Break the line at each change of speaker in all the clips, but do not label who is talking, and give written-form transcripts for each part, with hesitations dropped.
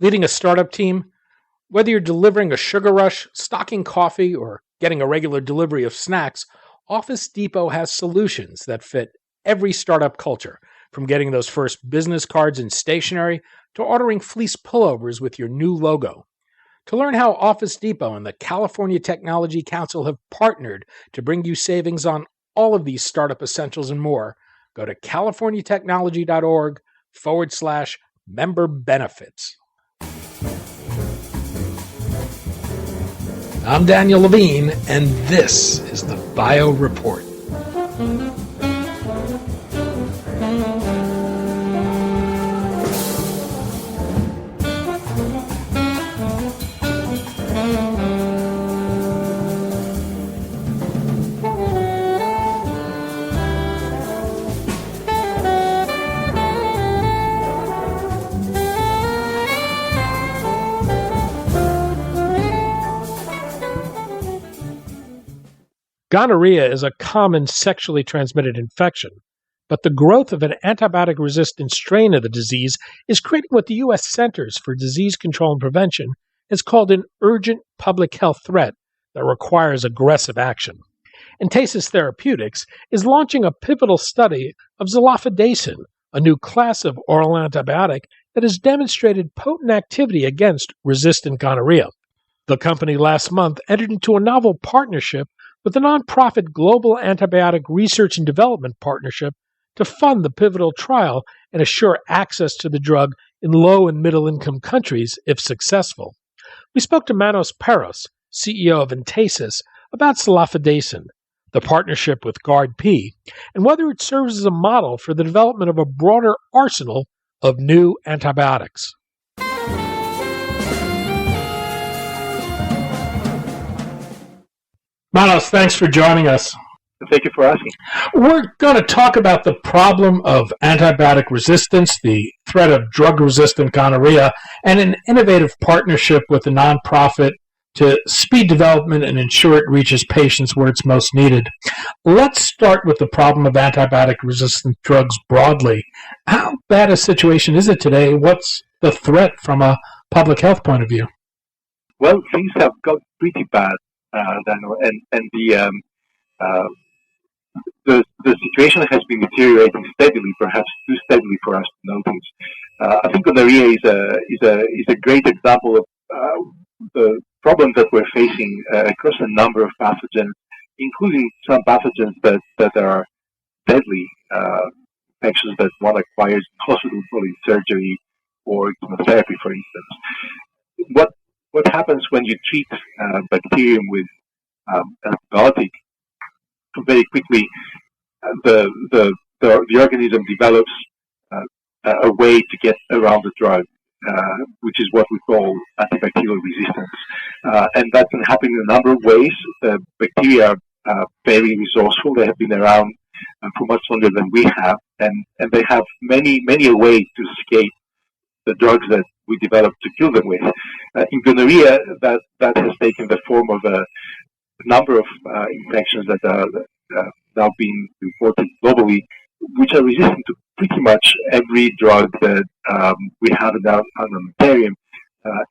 Leading a startup team? Whether you're delivering a sugar rush, stocking coffee, or getting a regular delivery of snacks, Office Depot has solutions that fit every startup culture, from getting those first business cards and stationery to ordering fleece pullovers with your new logo. To learn how Office Depot and the California Technology Council have partnered to bring you savings on all of these startup essentials and more, go to californiatechnology.org/member benefits. I'm Daniel Levine, and this is the Bio Report. Gonorrhea is a common sexually transmitted infection, but the growth of an antibiotic-resistant strain of the disease is creating what the U.S. Centers for Disease Control and Prevention has called an urgent public health threat that requires aggressive action. Entasis Therapeutics is launching a pivotal study of Zoliflodacin, a new class of oral antibiotic that has demonstrated potent activity against resistant gonorrhea. The company last month entered into a novel partnership with the nonprofit Global Antibiotic Research and Development Partnership to fund the pivotal trial and assure access to the drug in low and middle income countries if successful. We spoke to Manos Perros, CEO of Entasis, about Zoliflodacin, the partnership with GARDP, and whether it serves as a model for the development of a broader arsenal of new antibiotics. Manos, thanks for joining us.
Thank you for asking.
We're going to talk about the problem of antibiotic resistance, the threat of drug-resistant gonorrhea, and an innovative partnership with a nonprofit to speed development and ensure it reaches patients where it's most needed. Let's start with the problem of antibiotic-resistant drugs broadly. How bad a situation is it today? What's the threat from a public health point of view?
Well, things have got pretty bad, Daniel, and the situation has been deteriorating steadily, perhaps too steadily for us to notice. I think gonorrhea is a great example of the problem that we're facing across a number of pathogens, including some pathogens that are deadly infections that one acquires in hospital following surgery or chemotherapy, for instance. What happens when you treat bacterium with antibiotic? Very quickly, the organism develops a way to get around the drug, which is what we call antibacterial resistance. And that can happen in a number of ways. Bacteria are very resourceful. They have been around for much longer than we have, and they have many ways to escape the drugs that we develop to kill them with. In gonorrhea, that has taken the form of a number of infections that are now being reported globally, which are resistant to pretty much every drug that we have in our armamentarium.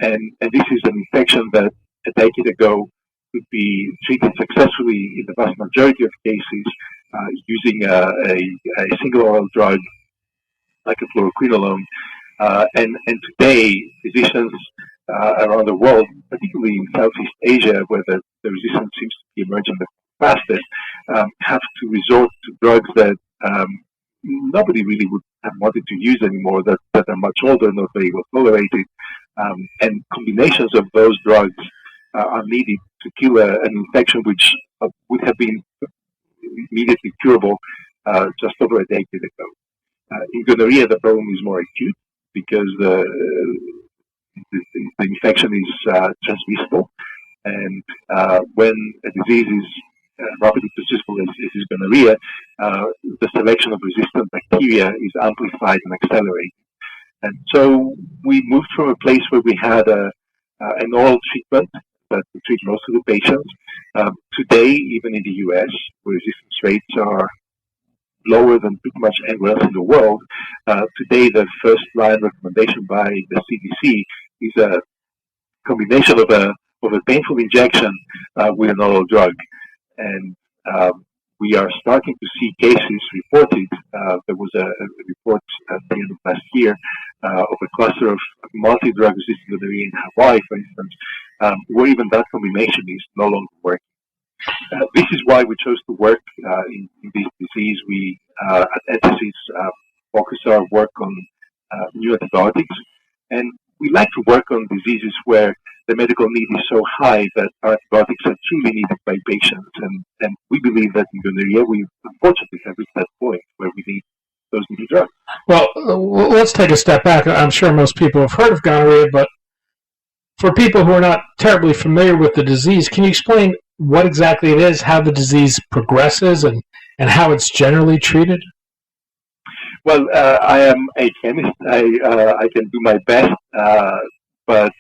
And this is an infection that a decade ago could be treated successfully in the vast majority of cases using a single oral drug like a fluoroquinolone. And today, physicians around the world, particularly in Southeast Asia, where the resistance seems to be emerging the fastest, have to resort to drugs that nobody really would have wanted to use anymore, that are much older, not very well tolerated. And combinations of those drugs are needed to kill an infection which would have been immediately curable just over a decade ago. In gonorrhea, the problem is more acute because the infection is transmissible, and when a disease is rapidly transmissible as is gonorrhea, the selection of resistant bacteria is amplified and accelerated. And so we moved from a place where we had an oral treatment that would treat most of the patients. Today, even in the U.S., where resistance rates are lower than pretty much anywhere else in the world, today the first line recommendation by the CDC a combination of a painful injection with an oral drug, and we are starting to see cases reported. There was a report at the end of last year of a cluster of multi-drug resistant gonorrhea in Hawaii, for instance, where even that combination is no longer working. This is why we chose to work in this disease. We at Entasis focus our work on new antibiotics, and we like to work on diseases where the medical need is so high that antibiotics are truly needed by patients. And we believe that in gonorrhea, we unfortunately have reached that point where we need those new drugs.
Well, let's take a step back. I'm sure most people have heard of gonorrhea, but for people who are not terribly familiar with the disease, can you explain what exactly it is, how the disease progresses, and how it's generally treated?
Well, I am a chemist. I can do my best, but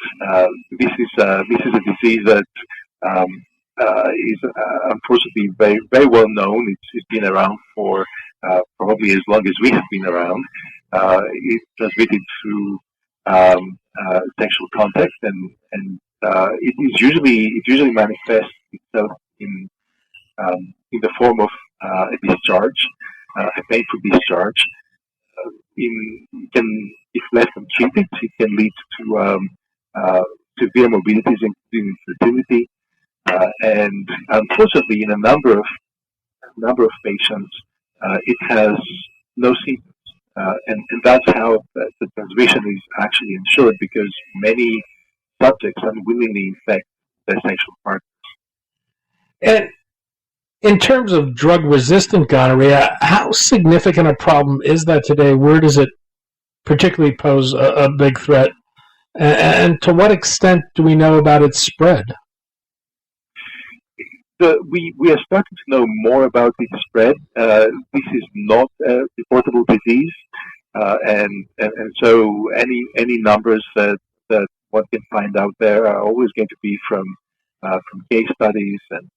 this is a disease that is unfortunately very, very well known. It's been around for probably as long as we have been around. It's transmitted through sexual contact, and it usually manifests itself in the form of a discharge, a painful discharge. If left untreated, it can lead to severe mobilities, including infertility, and unfortunately, in a number of patients, it has no symptoms, and that's how the transmission is actually ensured, because many subjects unwillingly infect their sexual partners.
And in terms of drug-resistant gonorrhea, how significant a problem is that today? Where does it particularly pose a big threat? And to what extent do we know about its spread?
We are starting to know more about its spread. This is not a reportable disease, and so any numbers that one can find out there are always going to be from case studies and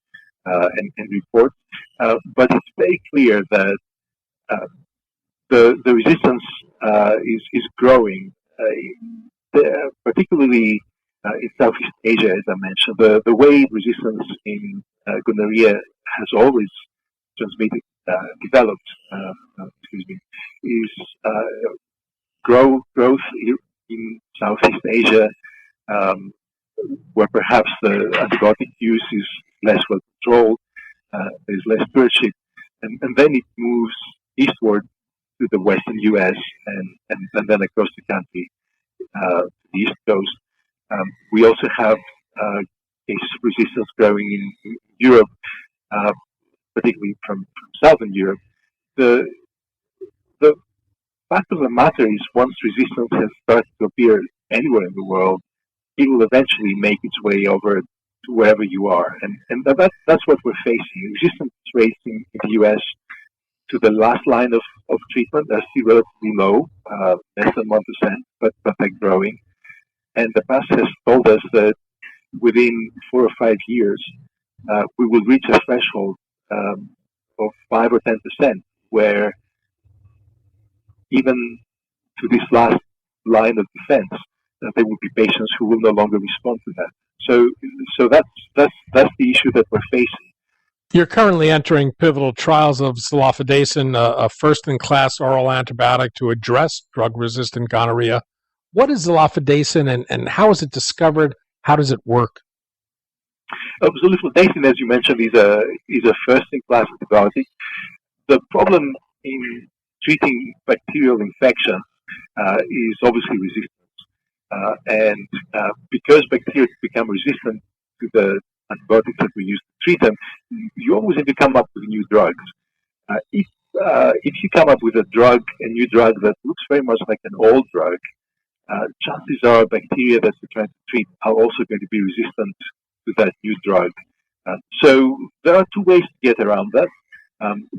reports. But it's very clear that the resistance is growing, particularly in Southeast Asia, as I mentioned. The way resistance in gonorrhea has always developed, is growth in Southeast Asia, where perhaps the antibiotic use is less well controlled, there's less stewardship, and then it moves eastward to the western U.S. and then across the country to the East Coast. We also have cases of resistance growing in Europe, particularly from Southern Europe. The fact of the matter is, once resistance has started to appear anywhere in the world, it will eventually make its way over to wherever you are. And that's what we're facing. Resistance rates in the U.S. to the last line of treatment are still relatively low, less than 1%, but they're growing. And the past has told us that within 4 or 5 years, we will reach a threshold of 5 or 10%, where even to this last line of defense, there will be patients who will no longer respond to that. So that's the issue that we're facing.
You're currently entering pivotal trials of Zoliflodacin, a first-in-class oral antibiotic to address drug-resistant gonorrhea. What is Zoliflodacin, and how is it discovered? How does it work?
Zoliflodacin, as you mentioned, is a first-in-class antibiotic. The problem in treating bacterial infection is obviously resistance. And because bacteria become resistant to the antibiotics that we use to treat them, you always have to come up with new drugs. If you come up with a new drug that looks very much like an old drug, chances are bacteria that you're trying to treat are also going to be resistant to that new drug. So there are 2 ways to get around that.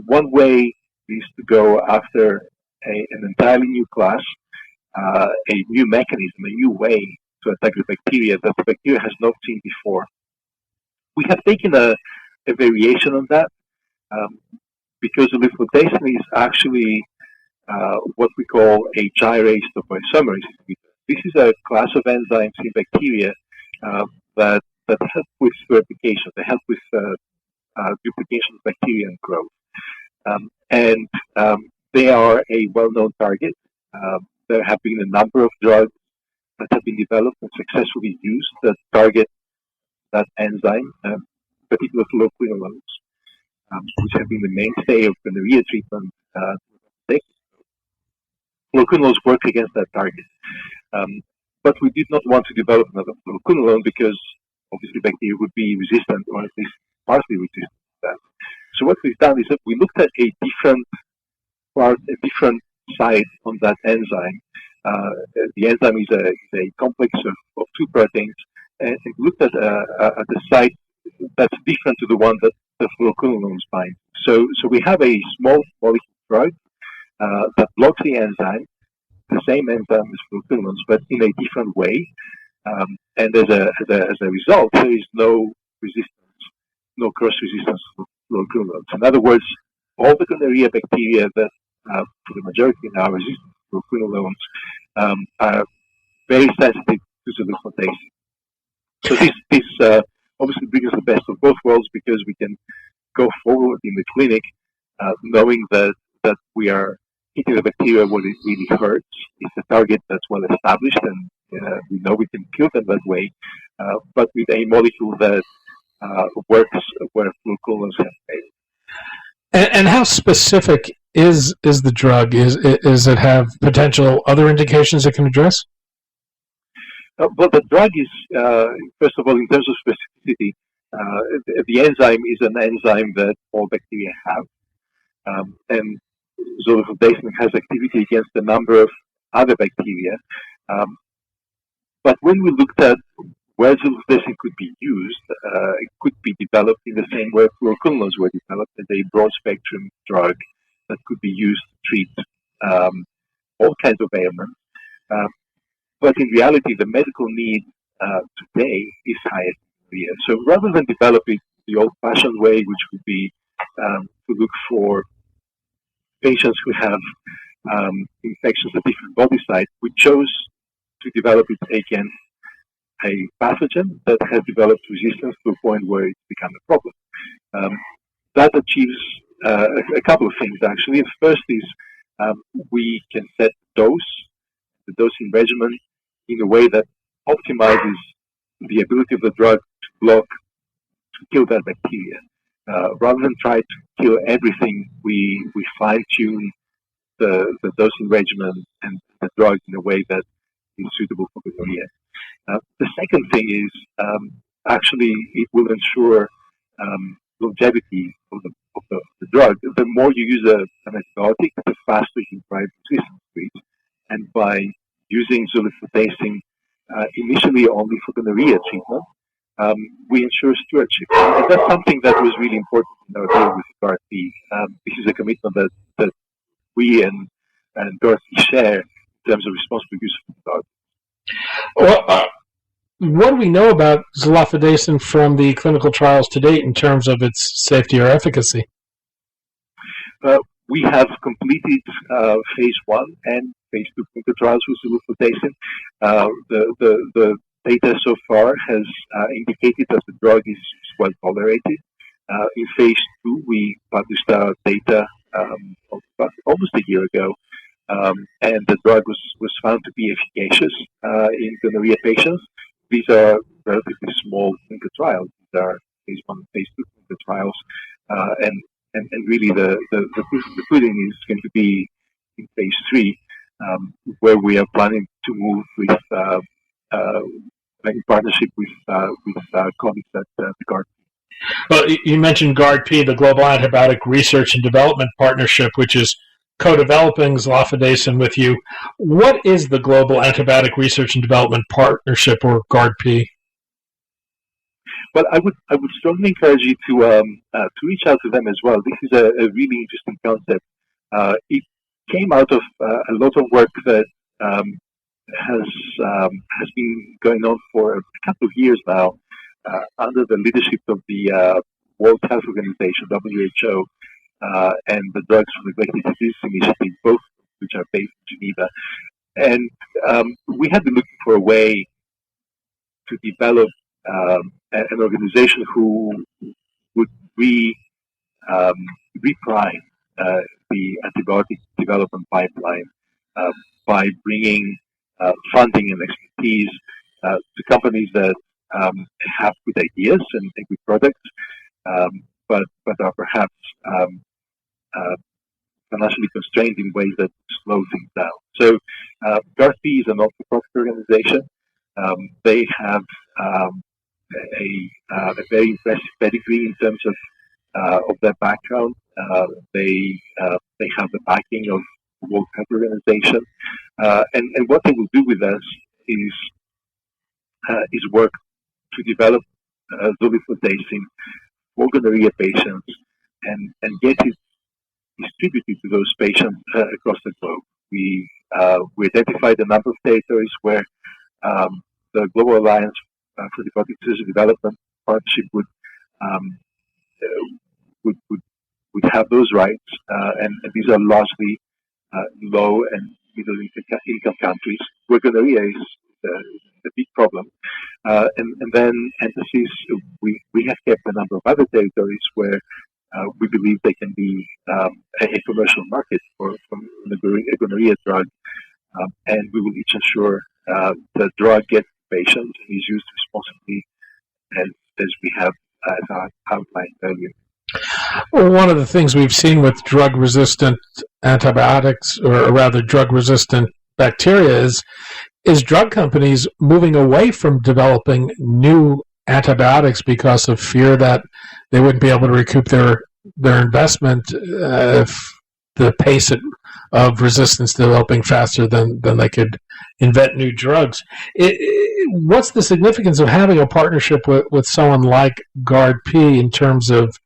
One way is to go after an entirely new class, a new mechanism, a new way to attack the bacteria that the bacteria has not seen before. We have taken a variation on that because Zoliflodacin is actually what we call a gyrase topoisomerase inhibitor. this is a class of enzymes in bacteria that help with replication. They help with duplication of bacteria and growth. They are a well-known target. There have been a number of drugs that have been developed and successfully used that target that enzyme, particularly fluoroquinolones, which have been the mainstay of gonorrhea treatment. Fluoroquinolones work against that target. But we did not want to develop another fluoroquinolone because obviously bacteria would be resistant, or at least partly resistant to that. So what we've done is that we looked at a different site on that enzyme. The enzyme is a complex of two proteins, and we looked at a site that's different to the one that the fluoroquinolones bind. So we have a small molecule drug that blocks the enzyme, the same enzyme as fluoroquinolones, but in a different way. And as a result, there is no resistance, no cross-resistance to fluoroquinolones. In other words, all the gonorrhea bacteria that, for the majority now, resistant to fluoroquinolones are very sensitive to zoliflodacin. So this obviously brings us the best of both worlds, because we can go forward in the clinic knowing that we are hitting the bacteria where it really hurts. It's a target that's well established, and we know we can kill them that way, but with a molecule that works where fluoroquinolones have failed.
And how specific is the drug? Is it have potential other indications it can address?
Well, the drug is, first of all, in terms of specificity, the enzyme is an enzyme that all bacteria have. And zoliflodacin has activity against a number of other bacteria. But when we looked at where zoliflodacin could be used, it could be developed in the same way fluoroquinolones were developed, as a broad-spectrum drug that could be used to treat all kinds of ailments. But in reality, the medical need today is higher. So rather than develop it the old-fashioned way, which would be to look for patients who have infections at different body sites, we chose to develop it against a pathogen that has developed resistance to a point where it's become a problem. That achieves a couple of things, actually. The first is we can set the dosing regimen in a way that optimizes the ability of the drug to kill that bacteria. Rather than try to kill everything, we fine-tune the dosing regimen and the drug in a way that is suitable for gonorrhea. The second thing is actually it will ensure longevity of the drug. The more you use an antibiotic, the faster you drive resistance to it. And by using zoliflodacin initially only for gonorrhea treatment, we ensure stewardship. And that's something that was really important in our deal with GARDP. This is a commitment that we and GARDP share in terms of responsible use of the drug.
Well, what do we know about zoliflodacin from the clinical trials to date in terms of its safety or efficacy?
We have completed phase 1 and phase 2 clinical trials with zoliflodacin. The data so far has indicated that the drug is well tolerated. In phase 2, we published our data almost a year ago, and the drug was found to be efficacious in gonorrhea patients. These are relatively small clinical trials. These are phase 1 and phase 2 clinical trials, and really the pudding is going to be in phase 3, where we are planning to move with in partnership with colleagues at the GARDP.
Well, you mentioned GARDP, the Global Antibiotic Research and Development Partnership, which is co-developing zoliflodacin with you. What is the Global Antibiotic Research and Development Partnership, or GARDP?
Well, I would strongly encourage you to reach out to them as well. This is a really interesting concept. It came out of a lot of work that has been going on for a couple of years now under the leadership of the World Health Organization, WHO, and the Drugs for Neglected Disease Initiative, both of which are based in Geneva. And we had been looking for a way to develop an organization who would reprime the antibiotic development pipeline uh, by bringing funding and expertise to companies that have good ideas and good products, but are perhaps uh, financially constrained in ways that slow things down. So GARDP is a not-for-profit organization. They have a very impressive pedigree in terms of their background. They have the backing of the World Health Organization, and what they will do with us is work to develop Zoliflodacin for gonorrhea patients and get it distributed to those patients across the globe. We identified a number of territories where the Global Alliance for Antibiotic Resistant Development Partnership um, would have those rights, and these are largely low and middle income countries where gonorrhea is a big problem. And then Entasis, we have kept a number of other territories where we believe they can be a commercial market for a gonorrhea drug, and we will each ensure the drug gets patients and is used responsibly as we have outlined earlier.
Well, one of the things we've seen with drug-resistant antibiotics, or rather drug-resistant bacteria, is drug companies moving away from developing new antibiotics because of fear that they wouldn't be able to recoup their investment if the pace of resistance developing faster than they could invent new drugs. What's the significance of having a partnership with someone like GARDP in terms of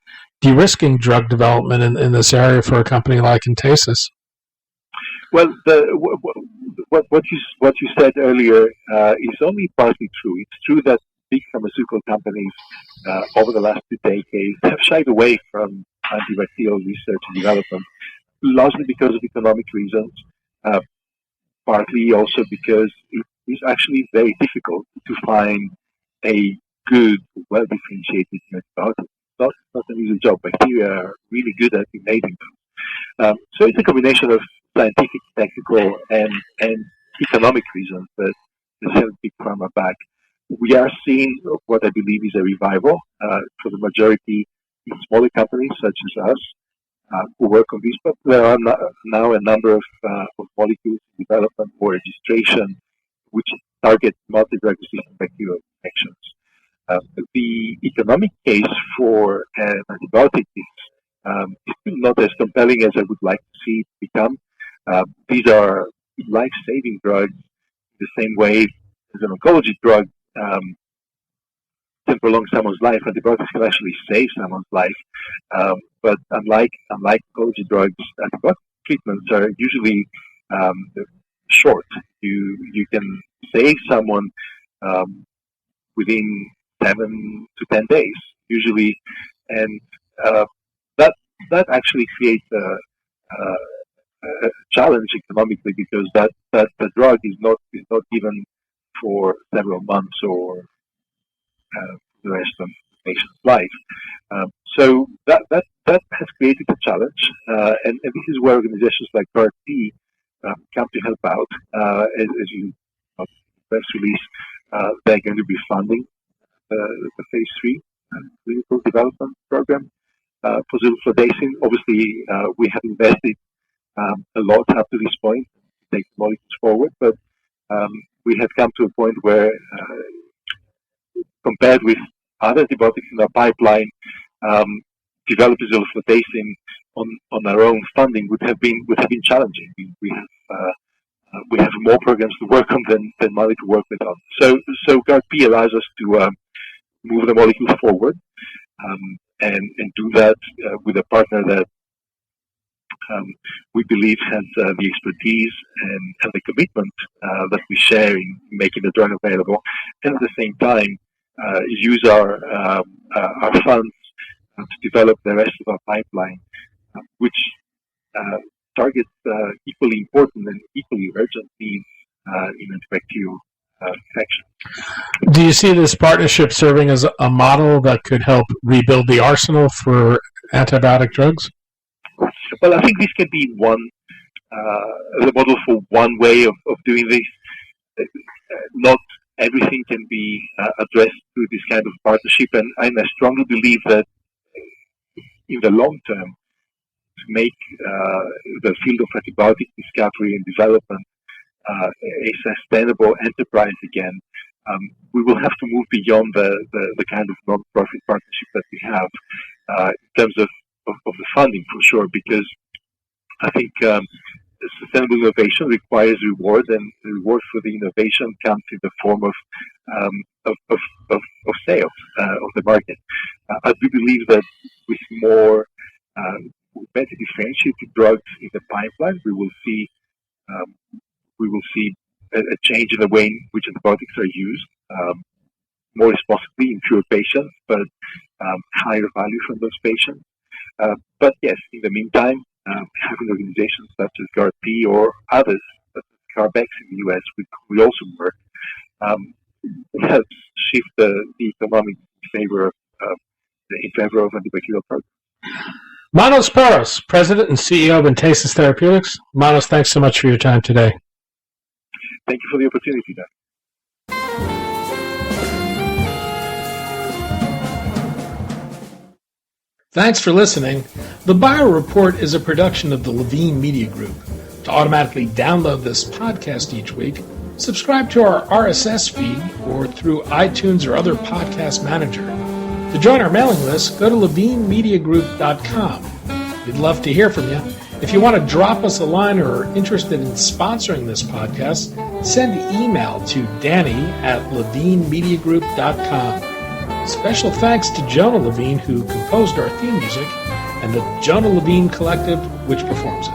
de-risking drug development in this area for a company like Entasis?
Well, what you said earlier is only partly true. It's true that big pharmaceutical companies over the last 2 decades have shied away from antibacterial research and development, largely because of economic reasons, partly also because it is actually very difficult to find a good, well-differentiated antibiotic. It's not an easy job. Bacteria are really good at evading them. So it's a combination of scientific, technical, and economic reasons that has held big pharma back. We are seeing what I believe is a revival for the majority in smaller companies such as us who work on this, but there are now a number of molecules in development for registration which target multi-drug resistant bacterial infections. The economic case for an antibiotic is still not as compelling as I would like to see it become. These are life-saving drugs the same way as an oncology drug can prolong someone's life. Antibiotics can actually save someone's life. But unlike oncology drugs, antibiotic treatments are usually short. You can save someone within 7 to 10 days, usually, and that actually creates a challenge economically because that the drug is not given for several months or the rest of the patient's life. So that has created a challenge, and this is where organizations like GARDP come to help out. As you know, press release, they're going to be funding the phase 3 clinical development program for Zoliflodacin. Obviously, we have invested a lot up to this point to take the molecules forward, but we have come to a point where, compared with other antibiotics in our pipeline, developing Zoliflodacin on our own funding would have been challenging. We have more programs to work on than money to work with on. So GARDP allows us to move the molecule forward and do that with a partner that we believe has the expertise and the commitment that we share in making the drug available, and at the same time use our funds to develop the rest of our pipeline, which targets equally important and equally urgent needs in antibacterial infection.
Do you see this partnership serving as a model that could help rebuild the arsenal for antibiotic drugs?
Well, I think this can be the model for one way of doing this. Not everything can be addressed through this kind of partnership, and I strongly believe that in the long term, to make the field of antibiotic discovery and development a sustainable enterprise again, we will have to move beyond the kind of non-profit partnership that we have in terms of the funding, for sure, because I think sustainable innovation requires reward, and the reward for the innovation comes in the form of sales of the market. I do believe that with more better differentiated drugs in the pipeline, we will see a change in the way in which antibiotics are used, more responsibly in fewer patients, but higher value from those patients. But yes, in the meantime, having organizations such as GARDP or others, such as CARBEX in the US, with whom we also work, helps shift the economics in favor of antibacterial products.
Manos Perros, President and CEO of Entasis Therapeutics. Manos, thanks so much for your time today.
Thank you for the opportunity, Dan.
Thanks for listening. The Bio Report is a production of the Levine Media Group. To automatically download this podcast each week, subscribe to our RSS feed or through iTunes or other podcast manager. To join our mailing list, go to levinemediagroup.com. We'd love to hear from you. If you want to drop us a line or are interested in sponsoring this podcast, send email to danny@levinemediagroup.com. Special thanks to Jonah Levine, who composed our theme music, and the Jonah Levine Collective, which performs it.